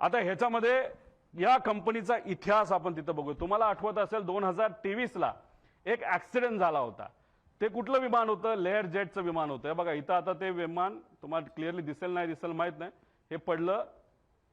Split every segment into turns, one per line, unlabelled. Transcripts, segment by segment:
आता ह्याच्यामध्ये या कंपनीचा इतिहास आपण तिथं बघू। तुम्हाला आठवत असेल 2023 ला एक ऍक्सिडेंट झाला होता। ते कुठलं विमान होतं? लेअर जेटचं विमान होतं। बघा इथं आता ते विमान तुम्हाला क्लिअरली दिसेल नाही दिसेल माहित नाही, हे पडलं,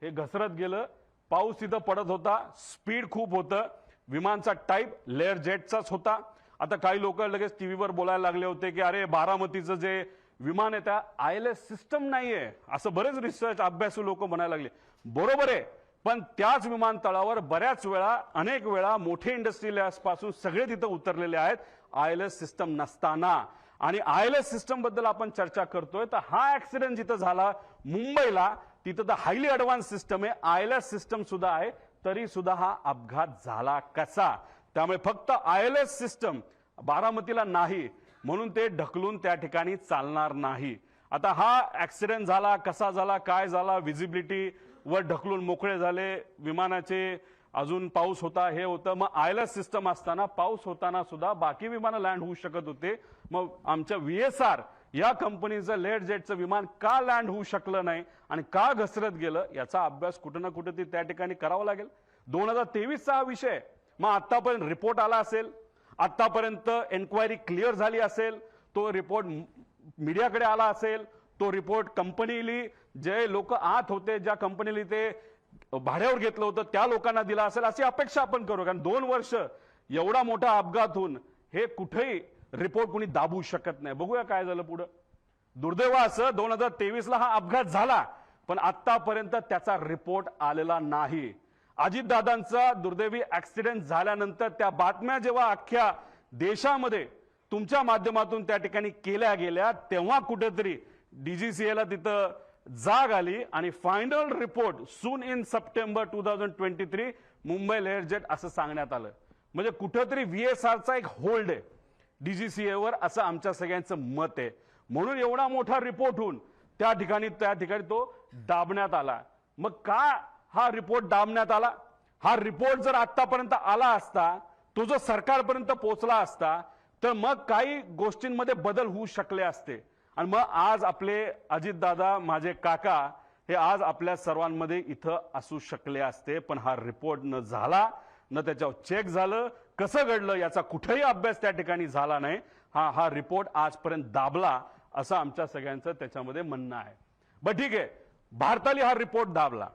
हे घसरत गेलं, पाऊस इथं पडत होता, स्पीड खूप होतं, विमानचा टाईप लेअर जेटचाच होता। आता काही लोक लगेच टीव्हीवर बोलायला लागले होते की अरे बारामतीचं जे विमान आहे त्या ILS सिस्टम नाहीये, असं बरेच रिसर्च अभ्यासू लोक म्हणायला लागले। बरोबर आहे, पण त्याच विमानतळावर बऱ्याच वेळा अनेक वेळा मोठे इंडस्ट्रियलिस्ट पासून सगळे तिथं उतरलेले आहेत ILS सिस्टम नसताना। आणि ILS सिस्टम बद्दल आपण चर्चा करतोय तर हा ऍक्सिडेंट जिथं झाला मुंबईला, तिथं तर हायली ऍडव्हान्स सिस्टम आहे, ILS सिस्टम सुद्धा आहे, तरी सुद्धा हा अपघात झाला कसा? त्यामुळे फक्त ILS सिस्टम बारामतीला नाही म्हणून ते ढकलून त्या ठिकाणी चालणार नाही। आता हा ऍक्सिडेंट झाला, कसा झाला, काय झाला, व्हिजिबिलिटी वर ढकलून मोकळे झाले विमानाचे, अजून पाऊस होता, हे होतं, मग ILS सिस्टम असताना पाऊस होताना सुद्धा बाकी विमानं लँड होऊ शकत होते, मग आमच्या VSR या कंपनीचं लेअर जेटचं विमान का लँड होऊ शकलं नाही आणि का घसरत गेलं याचा अभ्यास कुठं ना कुठं त्या ठिकाणी करावा लागेल। 2023 चा हा विषय, मग आतापर्यंत रिपोर्ट आला असेल, आतापर्यंत एन्क्वायरी क्लिअर झाली असेल, तो रिपोर्ट मीडियाकडे आला असेल, तो रिपोर्ट कंपनीली जे लोक आत होते, ज्या कंपनीली ते भाड्यावर घेतलं होतं त्या लोकांना दिला असेल अशी अपेक्षा आपण करू। कारण 2 वर्ष एवढा मोठा अपघात होऊन हे कुठेही रिपोर्ट कोणी दाबू शकत नाही। बघूया काय झालं पुढे। दुर्दैव असं 2023 ला हा अपघात झाला, पण आतापर्यंत त्याचा रिपोर्ट आलेला नाही। अजितदादांचा दुर्दैवी ऍक्सिडेंट झाल्यानंतर त्या बातम्या जेव्हा अख्ख्या देशामध्ये तुमच्या माध्यमातून त्या ठिकाणी केल्या गेल्या, तेव्हा कुठेतरी DGCA तिथं जाग आली आणि final report soon in September 2023 Mumbai layer jet असं सांगण्यात आलं। म्हणजे कुठेतरी VSRचा एक होल्ड आहे DGCA वर, असं आमच्या सगळ्यांचं मत आहे। म्हणून एवढा मोठा रिपोर्ट होऊन त्या ठिकाणी तो दाबण्यात आला। मग का हा रिपोर्ट दाबण्यात आला? हा रिपोर्ट जर आतापर्यंत आला असता, तो जर सरकारपर्यंत पोहोचला असता, तर मग काही गोष्टींमध्ये बदल होऊ शकले असते आणि मग आज आपले अजितदादा माझे काका हे आज आपल्या सर्वांमध्ये इथं असू शकले असते। पण हा रिपोर्ट न झाला, न त्याच्यावर चेक झालं, कसं घडलं याचा कुठेही अभ्यास त्या ठिकाणी झाला नाही। हा रिपोर्ट आजपर्यंत दाबला असं आमच्या सगळ्यांचं त्याच्यामध्ये म्हणणं आहे। बरं ठीक आहे, भारताने हा रिपोर्ट दाबला,